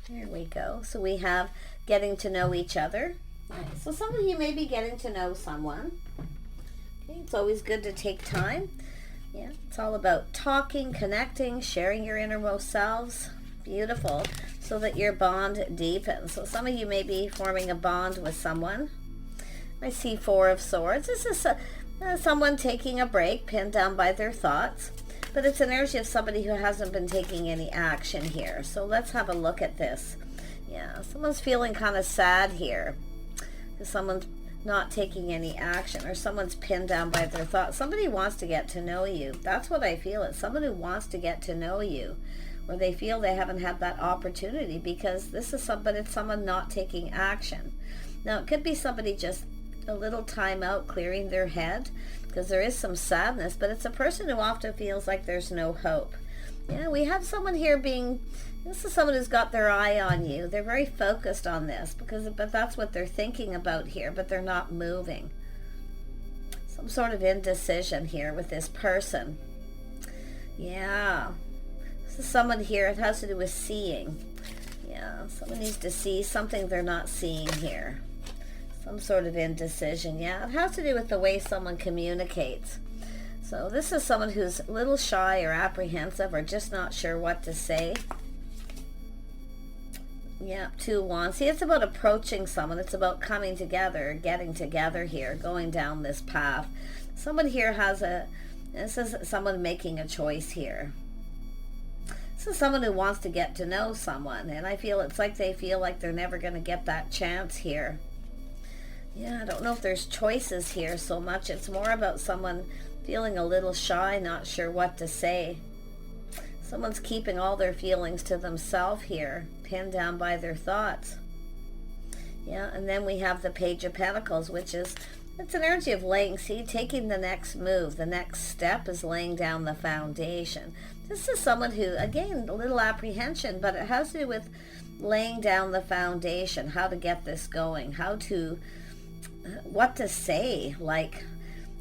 There we go. So we have getting to know each other. Nice. So some of you may be getting to know someone. Okay, it's always good to take time. Yeah, it's all about talking, connecting, sharing your innermost selves. Beautiful. So that your bond deepens. So some of you may be forming a bond with someone. I see Four of Swords. This is someone taking a break, pinned down by their thoughts. But it's an energy of somebody who hasn't been taking any action here. So let's have a look at this. Yeah, someone's feeling kind of sad here. Because someone's not taking any action, or someone's pinned down by their thoughts. Somebody wants to get to know you. That's what I feel. It's someone who wants to get to know you, or they feel they haven't had that opportunity, because this is it's someone not taking action. Now it could be somebody just a little time out, clearing their head, because there is some sadness, but it's a person who often feels like there's no hope. Yeah, we have someone here this is someone who's got their eye on you. They're very focused on this, but that's what they're thinking about here, but they're not moving. Some sort of indecision here with this person. Yeah. This is someone here, it has to do with seeing. Yeah, someone needs to see something they're not seeing here. Some sort of indecision. Yeah, it has to do with the way someone communicates. So this is someone who's a little shy or apprehensive, or just not sure what to say. Yeah, Two of Wands. See, it's about approaching someone. It's about coming together, getting together here, going down this path. Someone here this is someone making a choice here. This is someone who wants to get to know someone, and I feel it's like they feel like they're never going to get that chance here. Yeah, I don't know if there's choices here so much. It's more about someone feeling a little shy, not sure what to say. Someone's keeping all their feelings to themselves here, pinned down by their thoughts. Yeah, and then we have the Page of Pentacles, which is, it's an energy of taking the next move. The next step is laying down the foundation. This is someone who, again, a little apprehension, but it has to do with laying down the foundation, how to get this going, what to say. Like,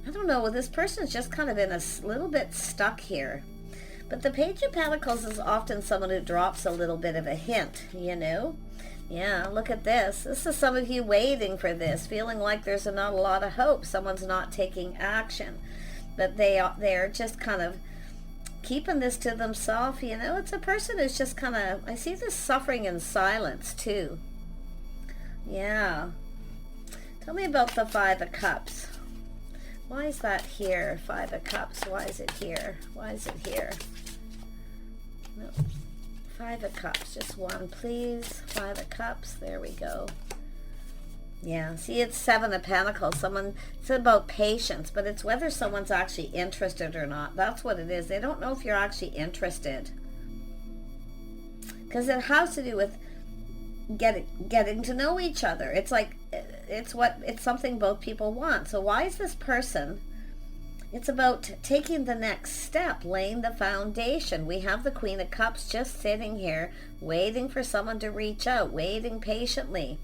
I don't know, this person's just kind of in a little bit stuck here. But the Page of Pentacles is often someone who drops a little bit of a hint, you know? Yeah, look at this. This is some of you waiting for this, feeling like there's not a lot of hope. Someone's not taking action. But they're just kind of keeping this to themselves, you know? It's a person who's just kind of, I see this suffering in silence too. Yeah. Tell me about the Five of Cups. Why is that here? Five of Cups. Why is it here? Why is it here? No. Five of Cups. Just one, please. Five of Cups. There we go. Yeah. See, it's Seven of Pentacles. It's about patience, but it's whether someone's actually interested or not. That's what it is. They don't know if you're actually interested. Because it has to do with getting to know each other. It's like, it's something both people want. So why is this person, it's about taking the next step, laying the foundation. We have the Queen of Cups just sitting here waiting for someone to reach out, waiting patiently.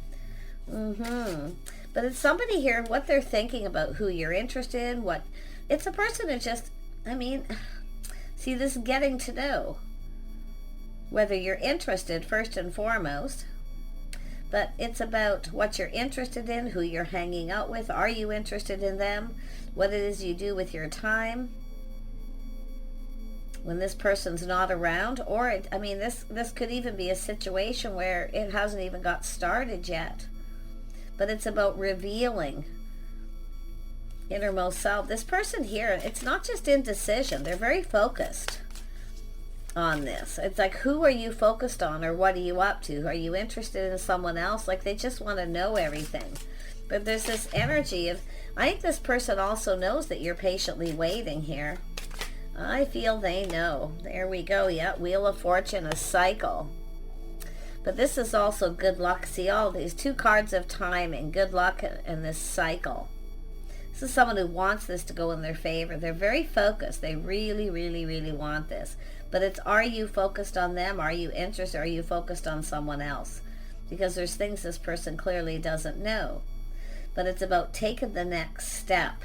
But it's somebody here, what they're thinking about, who you're interested in, it's a person who just, see, this getting to know, whether you're interested first and foremost. But it's about what you're interested in, who you're hanging out with. Are you interested in them? What it is you do with your time when this person's not around. Or, this could even be a situation where it hasn't even got started yet. But it's about revealing innermost self. This person here, it's not just indecision. They're very focused on this. It's like, who are you focused on, or what are you up to? Are you interested in someone else? Like, they just want to know everything. But there's this energy of, I think this person also knows that you're patiently waiting here. I feel they know. There we go. Yeah, Wheel of Fortune, a cycle. But this is also good luck. See, all these two cards of timing, good luck, and this cycle. This is someone who wants this to go in their favor. They're very focused. They really, really, really want this. But it's, are you focused on them? Are you interested? Are you focused on someone else? Because there's things this person clearly doesn't know. But it's about taking the next step,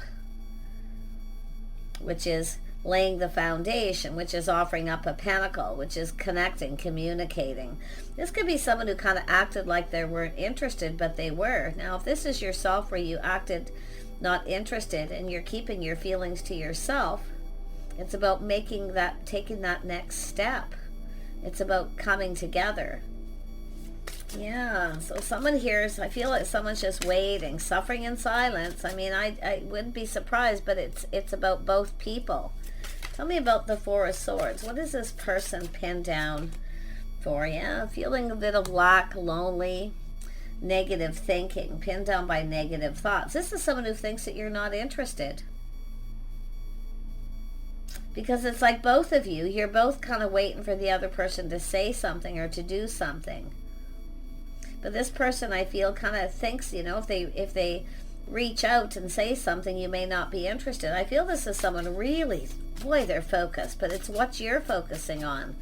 which is laying the foundation, which is offering up a pentacle, which is connecting, communicating. This could be someone who kind of acted like they weren't interested, but they were. Now, if this is yourself where you acted not interested and you're keeping your feelings to yourself, it's about taking that next step. It's about coming together. Yeah, so someone here is, I feel like someone's just waiting, suffering in silence. I mean, I wouldn't be surprised, but it's about both people. Tell me about the Four of Swords. What is this person pinned down for? Yeah, feeling a bit of lack, lonely, negative thinking, pinned down by negative thoughts. This is someone who thinks that you're not interested. Because it's like both of you, you're both kind of waiting for the other person to say something or to do something. But this person, I feel, kind of thinks, you know, if they reach out and say something, you may not be interested. I feel this is someone really, boy, they're focused, but it's what you're focusing on.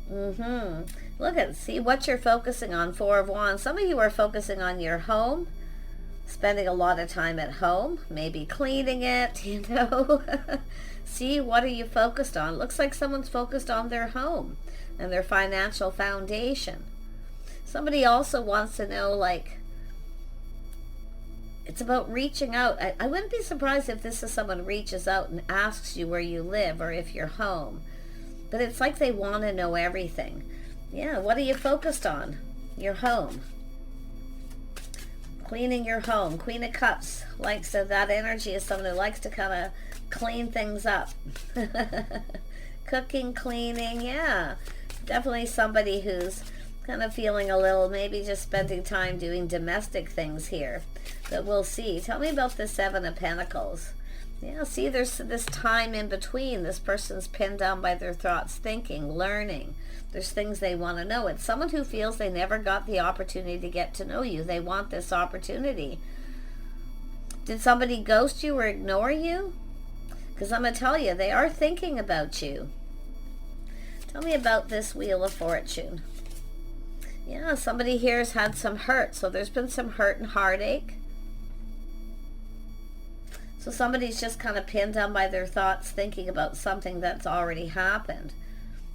Look at, see what you're focusing on. Four of Wands. Some of you are focusing on your home, spending a lot of time at home, maybe cleaning it, you know. See, what are you focused on? Looks like someone's focused on their home and their financial foundation. Somebody also wants to know, like, it's about reaching out. I wouldn't be surprised if this is someone reaches out and asks you where you live or if you're home. But it's like they want to know everything. Yeah, what are you focused on? Your home. Cleaning your home. Queen of Cups. Like, so that energy is someone who likes to kind of clean things up. Cooking, cleaning, yeah. Definitely somebody who's kind of feeling a little, maybe just spending time doing domestic things here. But we'll see. Tell me about the Seven of Pentacles. Yeah, see, there's this time in between. This person's pinned down by their thoughts, thinking, learning. There's things they want to know. It's someone who feels they never got the opportunity to get to know you. They want this opportunity. Did somebody ghost you or ignore you? Because I'm going to tell you, they are thinking about you. Tell me about this Wheel of Fortune. Yeah, somebody here has had some hurt. So there's been some hurt and heartache. So somebody's just kind of pinned down by their thoughts, thinking about something that's already happened.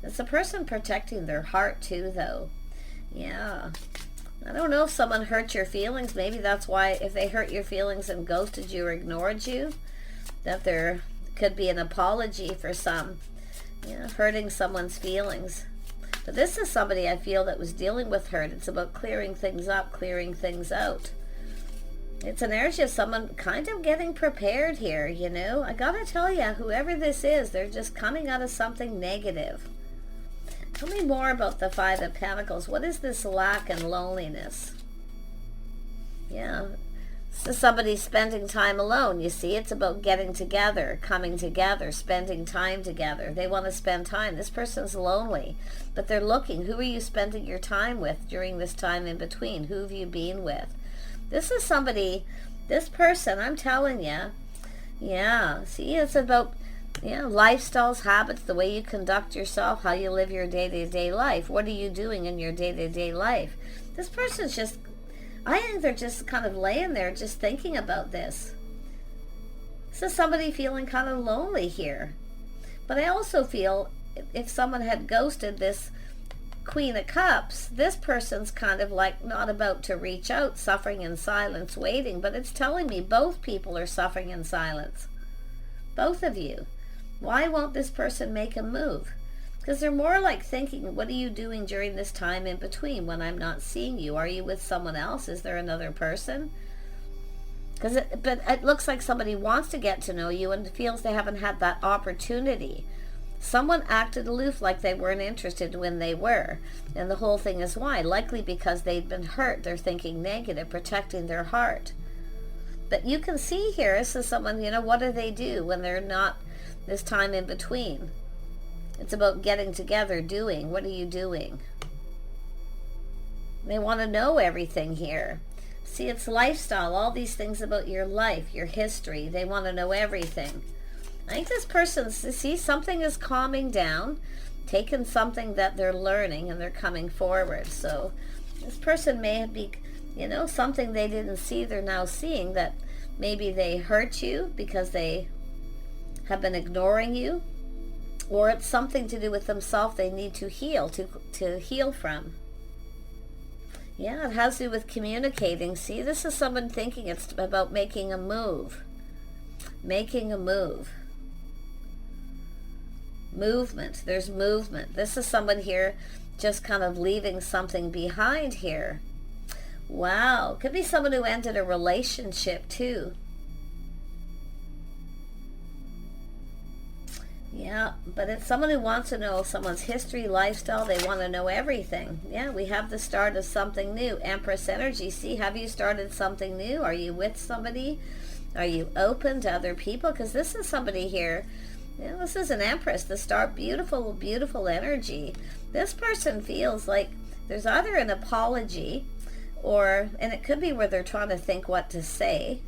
It's a person protecting their heart too, though. Yeah. I don't know if someone hurt your feelings. Maybe that's why, if they hurt your feelings and ghosted you or ignored you, that there could be an apology for some, yeah, hurting someone's feelings. But this is somebody I feel that was dealing with hurt. It's about clearing things up, clearing things out. It's an energy of someone kind of getting prepared here, you know. I gotta tell you, whoever this is, they're just coming out of something negative. Tell me more about the Five of Pentacles. What is this lack and loneliness? Yeah. So somebody's spending time alone, you see. It's about getting together, coming together, spending time together. They want to spend time. This person's lonely, but they're looking. Who are you spending your time with during this time in between? Who have you been with? This is somebody, this person, I'm telling you, yeah, see, it's about, yeah, lifestyles, habits, the way you conduct yourself, how you live your day-to-day life. What are you doing in your day-to-day life? This person's just, I think they're just kind of laying there just thinking about this. This is somebody feeling kind of lonely here. But I also feel if someone had ghosted this Queen of Cups, this person's kind of like not about to reach out, suffering in silence, waiting. But it's telling me both people are suffering in silence. Both of you. Why won't this person make a move? Because they're more like thinking, what are you doing during this time in between when I'm not seeing you? Are you with someone else? Is there another person? But it looks like somebody wants to get to know you and feels they haven't had that opportunity. Someone acted aloof, like they weren't interested when they were. And the whole thing is why? Likely because they'd been hurt. They're thinking negative, protecting their heart. But you can see here, this is someone, you know, what do they do when they're not this time in between? It's about getting together, doing. What are you doing? They want to know everything here. See, it's lifestyle, all these things about your life, your history. They want to know everything. I think this person, see, something is calming down, taking something that they're learning, and they're coming forward. So this person may be, you know, something they didn't see, they're now seeing, that maybe they hurt you because they have been ignoring you, or it's something to do with themselves they need to heal, to heal from. Yeah, it has to do with communicating. See, this is someone thinking it's about making a move. Making a move. Movement. There's movement. This is someone here just kind of leaving something behind here. Wow. Could be someone who ended a relationship too. Yeah, but it's someone who wants to know someone's history, lifestyle. They want to know everything. Yeah, we have the start of something new. Empress energy. See, have you started something new? Are you with somebody? Are you open to other people? Because this is somebody here. You know, this is an Empress. The start, beautiful, beautiful energy. This person feels like there's either an apology and it could be where they're trying to think what to say.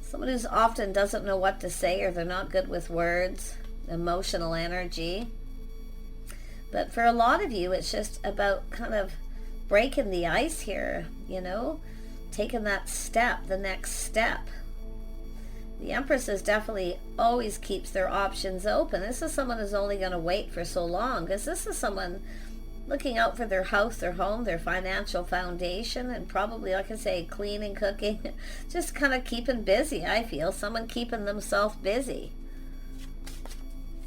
Someone who's often doesn't know what to say, or they're not good with words, emotional energy. But for a lot of you, it's just about kind of breaking the ice here, you know, taking that step, the next step. The Empress is definitely always keeps their options open. This is someone who's only going to wait for so long, because this is someone looking out for their house, their home, their financial foundation, and probably, like I say, cleaning, cooking, just kind of keeping busy, I feel. Someone keeping themselves busy.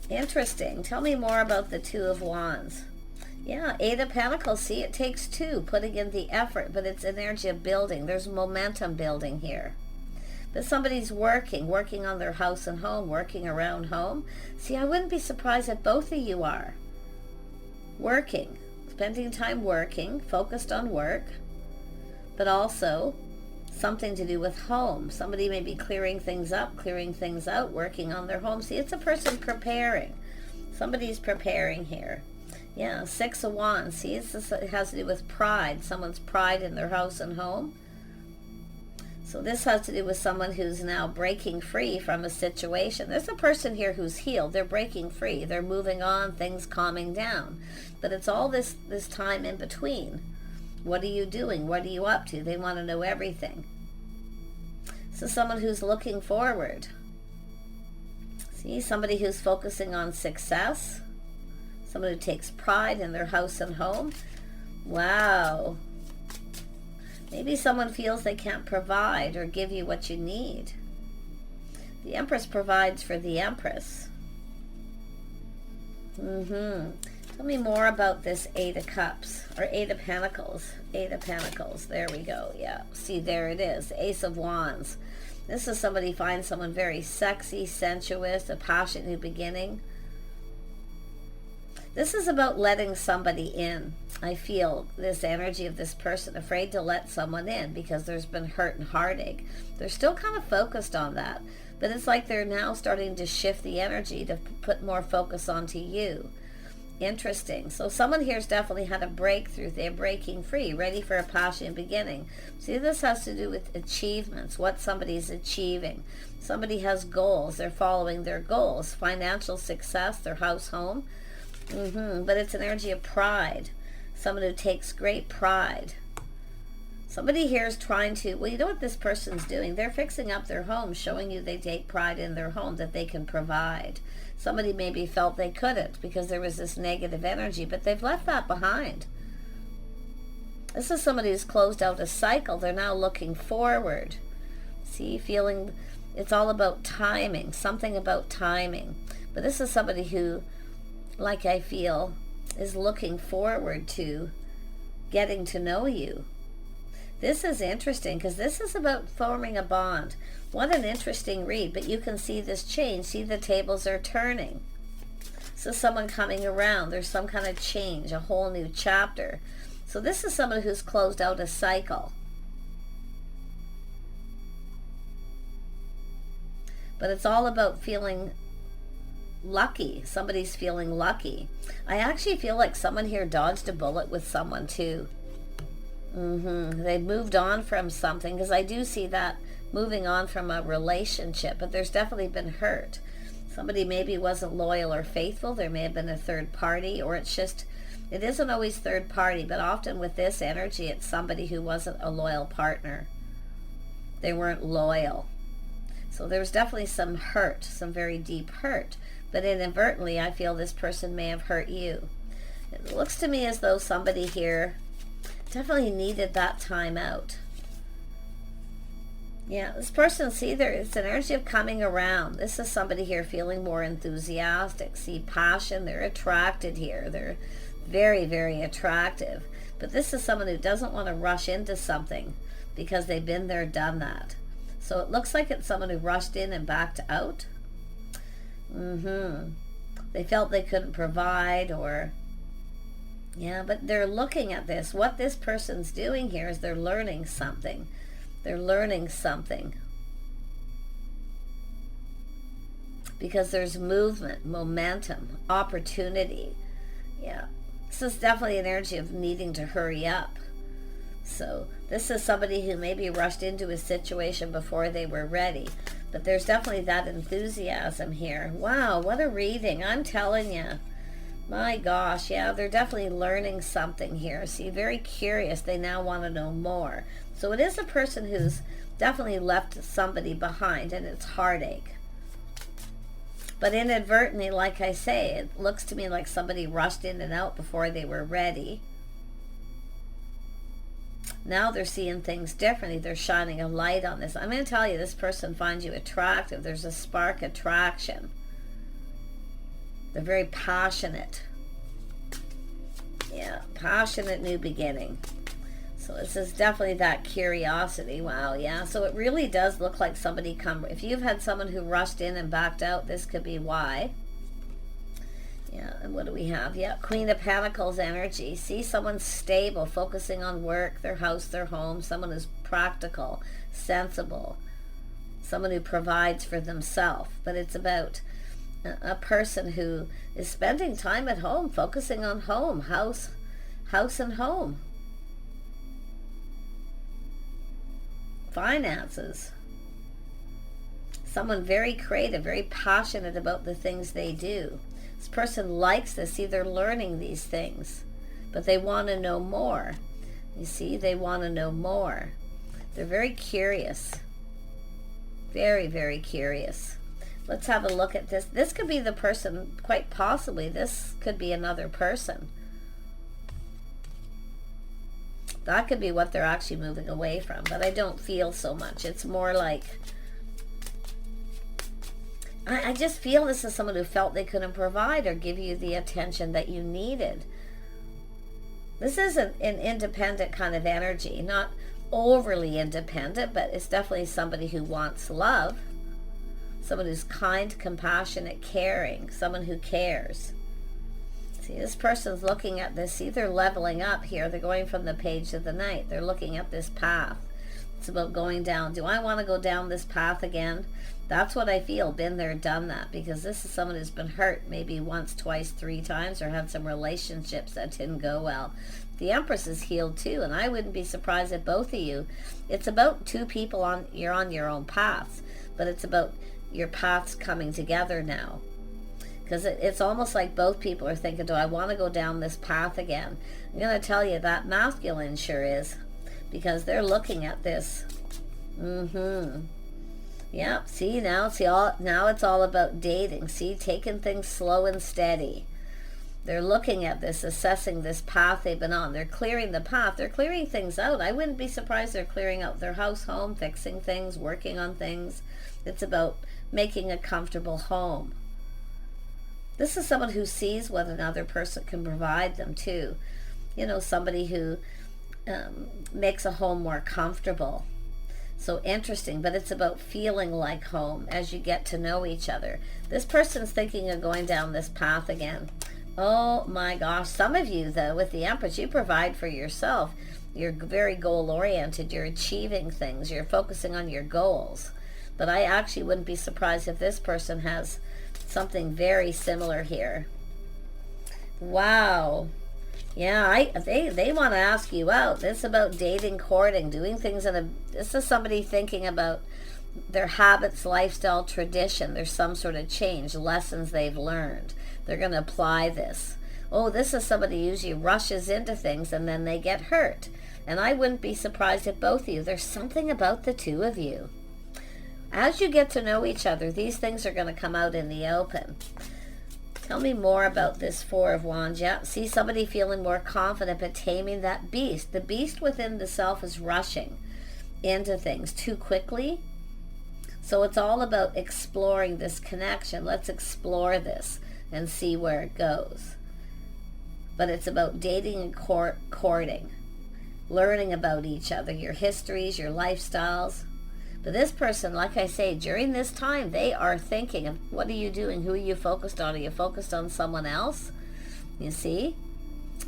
Interesting. Tell me more about the Two of Wands. Yeah, Eight of Pentacles. See, it takes two, putting in the effort, but it's energy of building. There's momentum building here. But somebody's working on their house and home, working around home. See, I wouldn't be surprised if both of you are working. Spending time working, focused on work, but also something to do with home. Somebody may be clearing things up, clearing things out, working on their home. See, it's a person preparing. Somebody's preparing here. Yeah, Six of Wands. See, it has to do with pride. Someone's pride in their house and home. So this has to do with someone who's now breaking free from a situation. There's a person here who's healed. They're breaking free. They're moving on, things calming down. But it's all this time in between. What are you doing? What are you up to? They want to know everything. So someone who's looking forward. See, somebody who's focusing on success. Someone who takes pride in their house and home. Wow. Maybe someone feels they can't provide or give you what you need. The Empress provides for the Empress. Tell me more about this Eight of Cups, or Eight of Pentacles. Eight of Pentacles. There we go. Yeah. See, there it is. Ace of Wands. This is somebody finds someone very sexy, sensuous, a passionate new beginning. This is about letting somebody in. I feel this energy of this person afraid to let someone in because there's been hurt and heartache. They're still kind of focused on that, but it's like they're now starting to shift the energy to put more focus onto you. Interesting. So someone here's definitely had a breakthrough. They're breaking free, ready for a passionate beginning. See, this has to do with achievements, what somebody's achieving. Somebody has goals. They're following their goals. Financial success, their house, home. But it's an energy of pride. Someone who takes great pride. Somebody here is trying to, well, you know what this person's doing? They're fixing up their home, showing you they take pride in their home, that they can provide. Somebody maybe felt they couldn't because there was this negative energy, but they've left that behind. This is somebody who's closed out a cycle. They're now looking forward. See, feeling it's all about timing, something about timing. But this is somebody who, like I feel, is looking forward to getting to know you. This is interesting because this is about forming a bond. What an interesting read, but you can see this change. See, the tables are turning. So someone coming around, there's some kind of change, a whole new chapter. So this is someone who's closed out a cycle. But it's all about feeling lucky. Somebody's feeling lucky. I actually feel like someone here dodged a bullet with someone too. They've moved on from something, because I do see that moving on from a relationship, but there's definitely been hurt. Somebody maybe wasn't loyal or faithful. There may have been a third party, or it's just, it isn't always third party, but often with this energy, it's somebody who wasn't a loyal partner. They weren't loyal. So there's definitely some hurt, some very deep hurt. But inadvertently, I feel this person may have hurt you. It looks to me as though somebody here definitely needed that time out. Yeah, this person, see, it's an energy of coming around. This is somebody here feeling more enthusiastic. See, passion, they're attracted here. They're very, very attractive. But this is someone who doesn't want to rush into something because they've been there, done that. So it looks like it's someone who rushed in and backed out. They felt they couldn't provide, or... Yeah, but they're looking at this. What this person's doing here is they're learning something. They're learning something. Because there's movement, momentum, opportunity. Yeah. This is definitely an energy of needing to hurry up. So this is somebody who maybe rushed into a situation before they were ready. But there's definitely that enthusiasm here. Wow, what a reading. I'm telling you. My gosh, yeah, they're definitely learning something here. See, very curious. They now want to know more. So it is a person who's definitely left somebody behind, and it's heartache. But inadvertently, like I say, it looks to me like somebody rushed in and out before they were ready. Now they're seeing things differently. They're shining a light on this. I'm going to tell you, this person finds you attractive. There's a spark attraction. They're very passionate. Yeah, passionate new beginning. So this is definitely that curiosity. Wow, yeah. So it really does look like somebody if you've had someone who rushed in and backed out, this could be why. Yeah, and what do we have? Yeah, Queen of Pentacles energy. See, someone stable, focusing on work, their house, their home. Someone who's practical, sensible. Someone who provides for themselves. But it's about a person who is spending time at home, focusing on home, house and home. Finances. Someone very creative, very passionate about the things they do. This person likes this. See, they're learning these things, but they want to know more. You see, they want to know more. They're very curious. Very, very curious. Let's have a look at this. This could be the person, quite possibly. This could be another person. That could be what they're actually moving away from, but I don't feel so much. It's more like, I just feel this is someone who felt they couldn't provide or give you the attention that you needed. This is an independent kind of energy, not overly independent, but it's definitely somebody who wants love. Someone who's kind, compassionate, caring, someone who cares. See, this person's looking at this. See, they're leveling up here. They're going from the page to the night. They're looking at this path. It's about going down. Do I want to go down this path again? That's what I feel. Been there, done that. Because this is someone who's been hurt maybe once, twice, 3 times, or had some relationships that didn't go well. The Empress is healed too, and I wouldn't be surprised if both of you, it's about 2 people you're on your own paths, but it's about your paths coming together now. Because it's almost like both people are thinking, do I want to go down this path again? I'm going to tell you that masculine sure is. Because they're looking at this. Yeah, see, now it's all about dating. See, taking things slow and steady. They're looking at this, assessing this path they've been on. They're clearing the path. They're clearing things out. I wouldn't be surprised they're clearing out their house, home, fixing things, working on things. It's about making a comfortable home. This is someone who sees what another person can provide them too. You know, somebody who makes a home more comfortable. So interesting, but it's about feeling like home as you get to know each other. This person's thinking of going down this path again. Oh my gosh, some of you though, with the Empress, you provide for yourself. You're very goal-oriented. You're achieving things. You're focusing on your goals. But I actually wouldn't be surprised if this person has something very similar here. Wow. Yeah, they want to ask you out. This is about dating, courting, doing things this is somebody thinking about their habits, lifestyle, tradition. There's some sort of change, lessons they've learned. They're going to apply this. Oh, this is somebody who usually rushes into things and then they get hurt. And I wouldn't be surprised if both of you, there's something about the 2 of you. As you get to know each other, these things are going to come out in the open. Tell me more about this Four of Wands. Yeah, see somebody feeling more confident, but taming that beast. The beast within the self is rushing into things too quickly. So it's all about exploring this connection. Let's explore this and see where it goes. But it's about dating and courting, learning about each other, your histories, your lifestyles. But this person, like I say, during this time, they are thinking of, what are you doing? Who are you focused on? Are you focused on someone else? You see?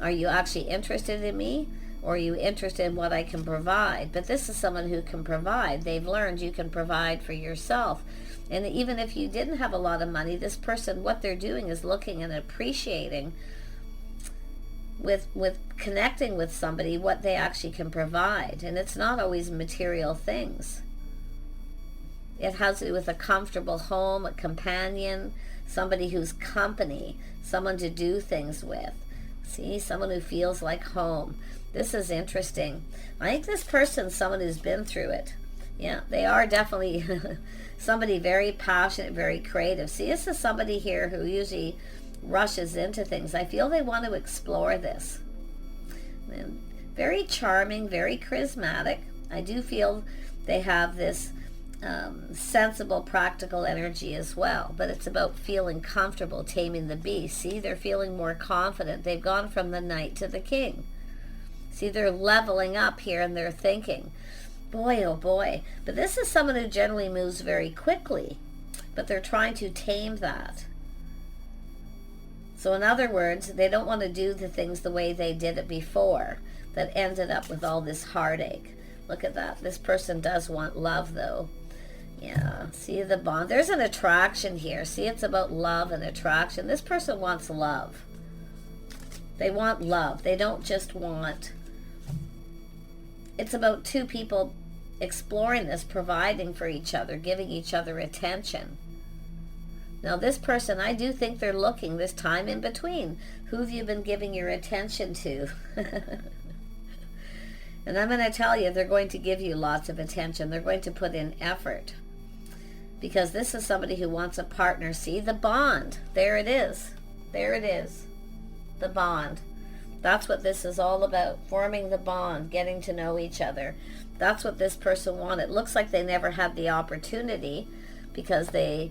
Are you actually interested in me? Or are you interested in what I can provide? But this is someone who can provide. They've learned you can provide for yourself. And even if you didn't have a lot of money, this person, what they're doing is looking and appreciating with connecting with somebody what they actually can provide. And it's not always material things. It has to do with a comfortable home, a companion, somebody who's company, someone to do things with. See, someone who feels like home. This is interesting. I think this person's someone who's been through it. Yeah, they are definitely somebody very passionate, very creative. See, this is somebody here who usually rushes into things. I feel they want to explore this. And very charming, very charismatic. I do feel they have this sensible, practical energy as well. But it's about feeling comfortable, taming the beast. See, they're feeling more confident. They've gone from the Knight to the King. See, they're leveling up here in their thinking. Boy, oh boy. But this is someone who generally moves very quickly. But they're trying to tame that. So in other words, they don't want to do the things the way they did it before that ended up with all this heartache. Look at that. This person does want love, though. Yeah, see the bond. There's an attraction here. See, it's about love and attraction. This person wants love. They want love. They don't just want... It's about two people exploring this, providing for each other, giving each other attention. Now this person, I do think they're looking this time in between. Who have you been giving your attention to? And I'm going to tell you, they're going to give you lots of attention. They're going to put in effort. Because this is somebody who wants a partner. See, the bond. There it is. There it is. The bond. That's what this is all about. Forming the bond. Getting to know each other. That's what this person wanted. It looks like they never had the opportunity. Because they...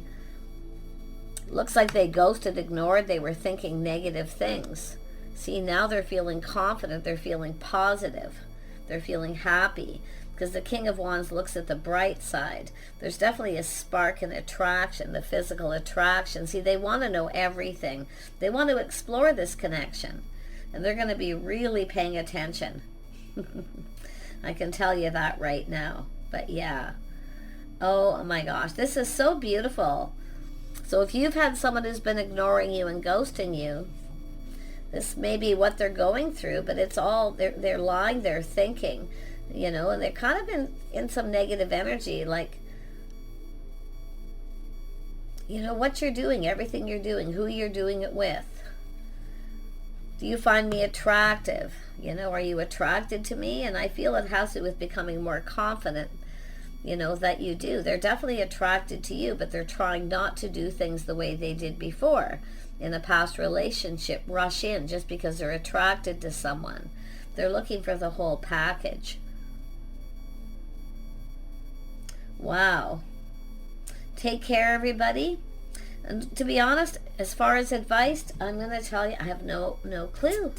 Looks like they ghosted, ignored. They were thinking negative things. See, now they're feeling confident. They're feeling positive. They're feeling happy. Because the King of Wands looks at the bright side. There's definitely a spark and attraction, the physical attraction. See, they want to know everything. They want to explore this connection. And they're going to be really paying attention. I can tell you that right now. But yeah. Oh my gosh. This is so beautiful. So if you've had someone who's been ignoring you and ghosting you, this may be what they're going through, but it's all, they're lying, they're thinking, you know, and they're kind of in some negative energy, like, you know, what you're doing, everything you're doing, who you're doing it with. Do you find me attractive? You know, are you attracted to me? And I feel it has to do with becoming more confident, you know, that you do. They're definitely attracted to you, but they're trying not to do things the way they did before. In a past relationship, rush in just because they're attracted to someone. They're looking for the whole package. Wow. Take care, everybody. And to be honest, as far as advice, I'm going to tell you, I have no clue.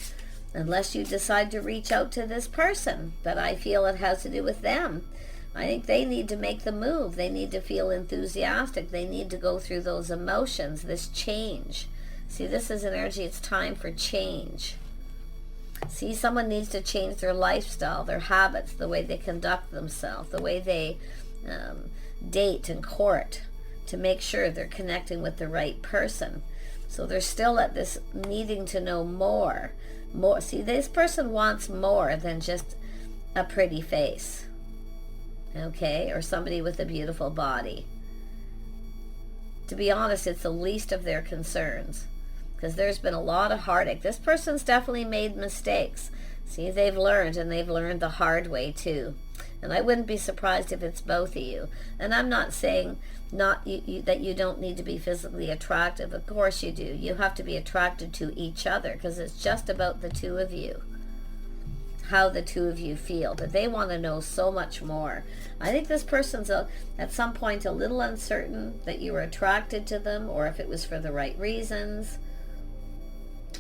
Unless you decide to reach out to this person. But I feel it has to do with them. I think they need to make the move. They need to feel enthusiastic. They need to go through those emotions, this change. See, this is energy. It's time for change. See, someone needs to change their lifestyle, their habits, the way they conduct themselves, the way they date and court, to make sure they're connecting with the right person. So they're still at this needing to know more. See, this person wants more than just a pretty face. Okay? Or somebody with a beautiful body. To be honest, it's the least of their concerns. Because there's been a lot of heartache. This person's definitely made mistakes. See, they've learned, and they've learned the hard way too. And I wouldn't be surprised if it's both of you. And I'm not saying not that you don't need to be physically attractive. Of course you do. You have to be attracted to each other, because it's just about the two of you, how the two of you feel. But they want to know so much more. I think this person's at some point a little uncertain that you were attracted to them, or if it was for the right reasons.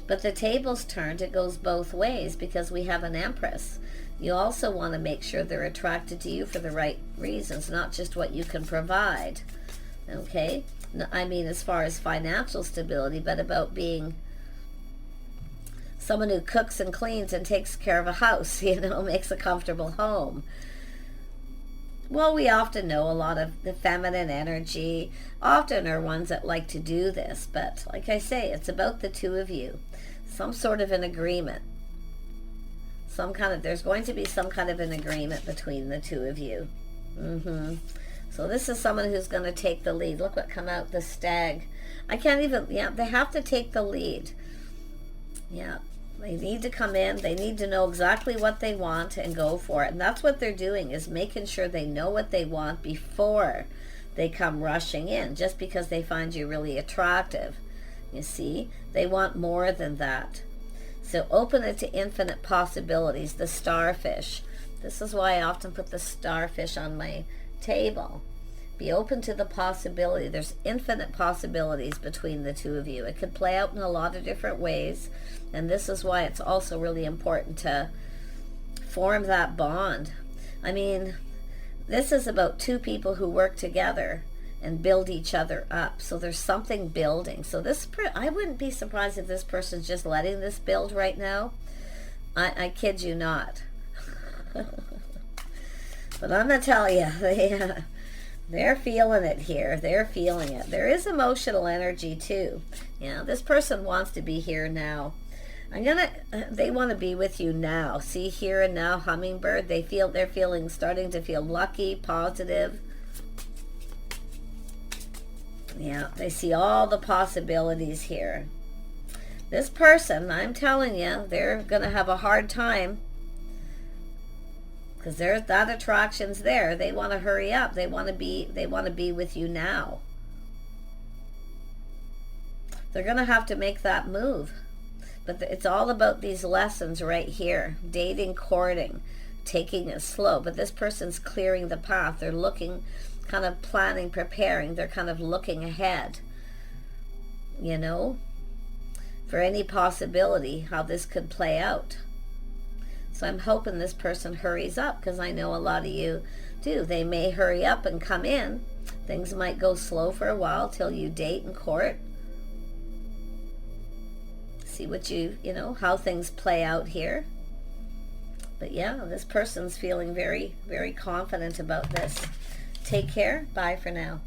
But the table's turned. It goes both ways, because we have an Empress. You also want to make sure they're attracted to you for the right reasons, not just what you can provide. Okay? I mean, as far as financial stability, but about being someone who cooks and cleans and takes care of a house, makes a comfortable home. Well, we often know a lot of the feminine energy often are ones that like to do this, but like I say, it's about the two of you. Some sort of an agreement. There's going to be some kind of an agreement between the two of you. So this is someone who's going to take the lead. Look what come out, the Stag. I can't even, they have to take the lead. Yeah, they need to come in. They need to know exactly what they want and go for it. And that's what they're doing, is making sure they know what they want before they come rushing in, just because they find you really attractive. You see, they want more than that. So open it to infinite possibilities, the starfish. This is why I often put the starfish on my table. Be open to the possibility. There's infinite possibilities between the two of you. It could play out in a lot of different ways. And this is why it's also really important to form that bond. I mean, this is about two people who work together and build each other up. So there's something building. So I wouldn't be surprised if this person's just letting this build right now. I kid you not. But I'm going to tell you, they're feeling it here. They're feeling it. There is emotional energy too. This person wants to be here now. They want to be with you now. See, here and now, hummingbird. They're starting to feel lucky, positive. Yeah, they see all the possibilities here. This person, I'm telling you, they're going to have a hard time, because that attraction's there. They want to hurry up. They want to be with you now. They're going to have to make that move. But it's all about these lessons right here. Dating, courting, taking it slow. But this person's clearing the path. They're looking, kind of planning, preparing. They're kind of looking ahead, for any possibility how this could play out. So I'm hoping this person hurries up, because I know a lot of you do. They may hurry up and come in. Things might go slow for a while till you date and court. See what how things play out here. But yeah, this person's feeling very, very confident about this. Take care. Bye for now.